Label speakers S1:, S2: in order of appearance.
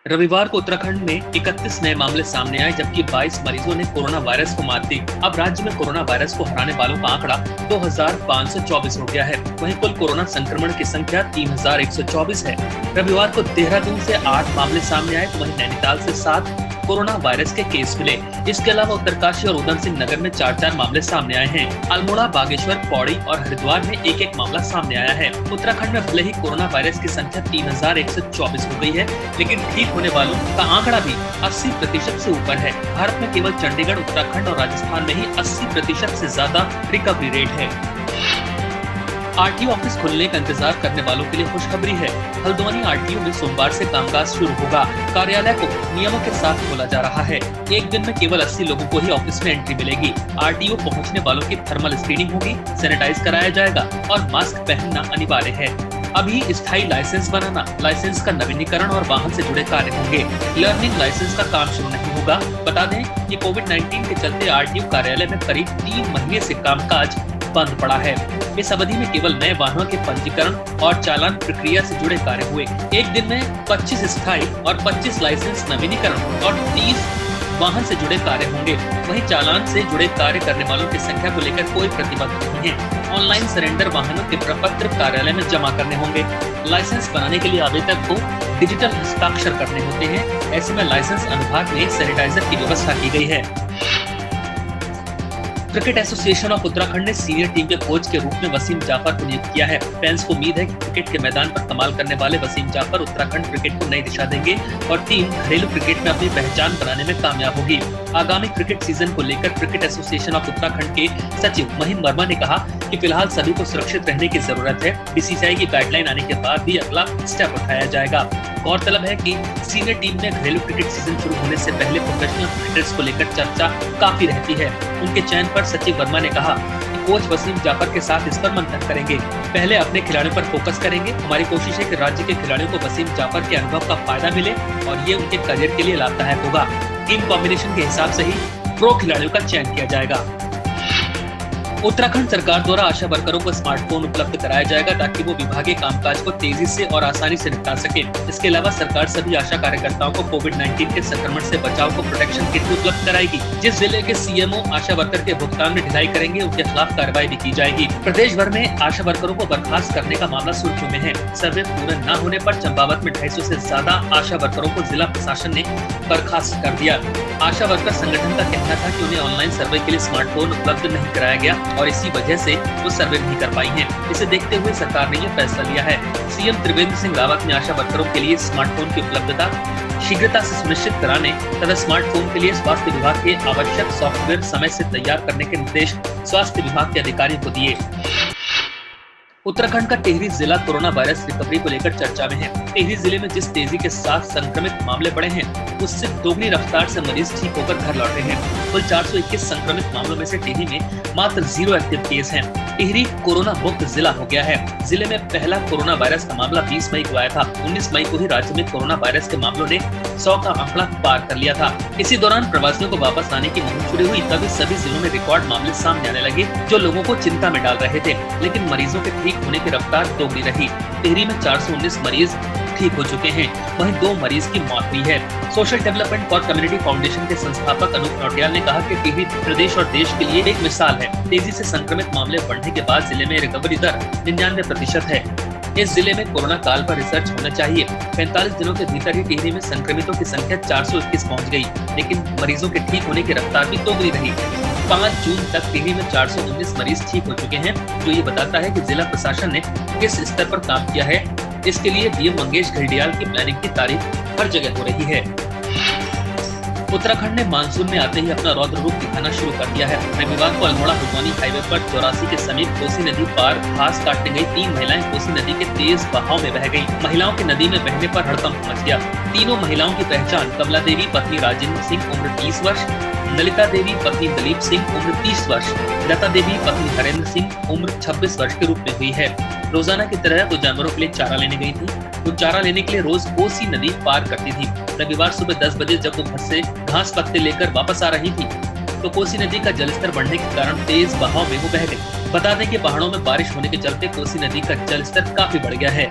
S1: रविवार को उत्तराखंड में 31 नए मामले सामने आए, जबकि 22 मरीजों ने कोरोना वायरस को मात दी। अब राज्य में कोरोना वायरस को हराने वालों का आंकड़ा 2524 हो गया है। वहीं कुल कोरोना संक्रमण की संख्या 3124 है। रविवार को देहरादून से 8 मामले सामने आए, वहीं नैनीताल से 7 कोरोना वायरस के केस मिले। इसके अलावा उत्तरकाशी और उधम सिंह नगर में 4 मामले सामने आए हैं। अल्मोड़ा, बागेश्वर, पौड़ी और हरिद्वार में 1 मामला सामने आया है। उत्तराखंड में भले ही कोरोना वायरस की संख्या 3124 हो गई है, लेकिन ठीक होने वालों का आंकड़ा भी 80% से ऊपर है। भारत में केवल चंडीगढ़, उत्तराखंड और राजस्थान में ही 80% से ज्यादा रिकवरी रेट है। आरटीओ ऑफिस खुलने का इंतजार करने वालों के लिए खुशखबरी है। हल्द्वानी आरटीओ में सोमवार से कामकाज शुरू होगा। कार्यालय को नियमों के साथ खोला जा रहा है। एक दिन में केवल 80 लोगों को ही ऑफिस में एंट्री मिलेगी। आरटीओ पहुंचने वालों की थर्मल स्क्रीनिंग होगी, सैनिटाइज कराया जाएगा और मास्क पहनना अनिवार्य है। अभी स्थायी लाइसेंस बनाना, लाइसेंस का नवीनीकरण और वाहन से जुड़े कार्य होंगे। लर्निंग लाइसेंस का काम शुरू नहीं होगा। बता दें कि कोविड-19 के चलते आरटीओ कार्यालय में करीब 3 महीने से कामकाज बंद पड़ा है। इस अवधि में केवल नए वाहनों के पंजीकरण और चालान प्रक्रिया से जुड़े कार्य हुए। एक दिन में 25 स्थायी और 25 लाइसेंस नवीनीकरण और 30 वाहन से जुड़े कार्य होंगे। वहीं चालान से जुड़े कार्य करने वालों की संख्या को लेकर कोई प्रतिबंध नहीं है। ऑनलाइन सरेंडर वाहनों के प्रपत्र कार्यालय में जमा करने होंगे। लाइसेंस बनाने के लिए आवेदक को डिजिटल हस्ताक्षर करने होते हैं। ऐसे में लाइसेंस अनुभाग में सैनिटाइजर की व्यवस्था की गई है। क्रिकेट एसोसिएशन ऑफ उत्तराखंड ने सीनियर टीम के कोच के रूप में वसीम जाफर को नियुक्त किया है। फैंस को उम्मीद है कि क्रिकेट के मैदान पर कमाल करने वाले वसीम जाफर उत्तराखंड क्रिकेट को नई दिशा देंगे और टीम घरेलू क्रिकेट में अपनी पहचान बनाने में कामयाब होगी। आगामी क्रिकेट सीजन को लेकर क्रिकेट एसोसिएशन ऑफ उत्तराखंड के सचिव महिम वर्मा ने कहा कि फिलहाल सभी को सुरक्षित रहने की जरूरत है। बीसीसीआई की गाइडलाइन आने के बाद भी अगला स्टेप उठाया जाएगा। गौरतलब है कि सीनियर टीम में घरेलू क्रिकेट सीजन शुरू होने से पहले प्रोफेशनल क्रिकेटर्स को लेकर चर्चा काफी रहती है। उनके चयन पर सचिव वर्मा ने कहा कि कोच वसीम जाफर के साथ इस पर मंथन करेंगे। पहले अपने खिलाड़ियों पर फोकस करेंगे। हमारी कोशिश है कि राज्य के खिलाड़ियों को वसीम जाफर के अनुभव का फायदा मिले और ये उनके करियर के लिए लाभदायक होगा। टीम कॉम्बिनेशन के हिसाब से ही प्रो खिलाड़ियों का चयन किया जाएगा। उत्तराखंड सरकार द्वारा आशा वर्करों को स्मार्टफोन उपलब्ध कराया जाएगा ताकि वो विभागीय कामकाज को तेजी से और आसानी से निपटा सके। इसके अलावा सरकार सभी आशा कार्यकर्ताओं को कोविड-19 के संक्रमण से बचाव को प्रोटेक्शन किट उपलब्ध कराएगी। जिस जिले के सीएमओ आशा वर्कर के भुगतान में ढिलाई करेंगे, उनके खिलाफ कार्रवाई भी की जाएगी। प्रदेश भर में आशा वर्करों को बर्खास्त करने का मामला सुर्खियों में है। सर्वे पूरा न होने पर चंपावत में 250 से ज्यादा आशा वर्करों को जिला प्रशासन ने बर्खास्त कर दिया। आशा वर्कर संगठन का कहना था कि उन्हें ऑनलाइन सर्वे के लिए स्मार्टफोन उपलब्ध नहीं कराया गया और इसी वजह से वो सर्वे नहीं कर पाई हैं। इसे देखते हुए सरकार ने यह फैसला लिया है। सीएम त्रिवेंद्र सिंह रावत ने आशा वर्करों के लिए स्मार्टफोन की उपलब्धता शीघ्रता से सुनिश्चित कराने तथा स्मार्टफोन के लिए स्वास्थ्य विभाग के आवश्यक सॉफ्टवेयर समय से तैयार करने के निर्देश स्वास्थ्य विभाग के अधिकारियों को दिए। उत्तराखंड का टिहरी जिला कोरोना वायरस रिकवरी को लेकर चर्चा में है। टिहरी जिले में जिस तेजी के साथ संक्रमित मामले बढ़े हैं, उससे दोगुनी रफ्तार से मरीज ठीक होकर घर लौटे हैं। कुल 421 संक्रमित मामलों में से टिहरी में मात्र 0 एक्टिव केस हैं। टिहरी कोरोना मुक्त जिला हो गया है। जिले में पहला कोरोना वायरस का मामला 20 मई को आया था। 19 मई को ही राज्य में कोरोना वायरस के मामलों ने 100 का आंकड़ा पार कर लिया था। इसी दौरान प्रवासियों को वापस आने की मुहिम शुरू हुई, तभी सभी जिलों में रिकॉर्ड मामले सामने आने लगे जो लोगों को चिंता में डाल रहे थे। लेकिन मरीजों के ठीक होने की रफ्तार दोगुनी रही। टिहरी में 419 मरीज ठीक हो चुके हैं, वहीं 2 मरीज की मौत हुई है। Social development for community foundation के संस्थापक अनूप नौटियाल ने कहा कि टिहरी प्रदेश और देश के लिए एक मिसाल है। तेजी से संक्रमित मामले बढ़ने के बाद जिले में रिकवरी दर 99% है। इस जिले में कोरोना काल पर रिसर्च होना चाहिए। 45 दिनों के भीतर ही टिहरी में संक्रमितों की संख्या 421 पहुंच गई, लेकिन मरीजों के ठीक होने की रफ्तार भी दोगुनी रही। 5 जून तक टिहरी में 419 मरीज ठीक हो चुके हैं, जो ये बताता है कि जिला प्रशासन ने किस स्तर पर काम किया है। इसके लिए डीएम मंगेश घड़ियाल की प्लानिंग की तारीफ हर जगह हो रही है। उत्तराखंड ने मानसून में आते ही अपना रौद्र रूप दिखाना शुरू कर दिया है। रविवार को अल्मोड़ा हल्द्वानी हाईवे पर 84 के समीप कोसी नदी पार घास काटने गई 3 महिलाएं कोसी नदी के तेज बहाव में बह गईं। महिलाओं के नदी में बहने पर हड़कंप मच गया। तीनों महिलाओं की पहचान कमला देवी पत्नी राजेंद्र सिंह उम्र 30 वर्ष, ललिता देवी पत्नी दलीप सिंह उम्र 30 वर्ष, लता देवी पत्नी हरेंद्र सिंह उम्र 26 वर्ष के रूप में हुई है। रोजाना की तरह वो जानवरों के लिए चारा लेने गई थी। वो चारा लेने के लिए रोज कोसी नदी पार करती थी। रविवार सुबह 10 बजे जब वो घर से घास पत्ते लेकर वापस आ रही थी, तो कोसी नदी का जलस्तर बढ़ने के कारण तेज बहाव में वो बह गई। बता दें कि पहाड़ों में बारिश होने के चलते कोसी नदी का जलस्तर काफी बढ़ गया है।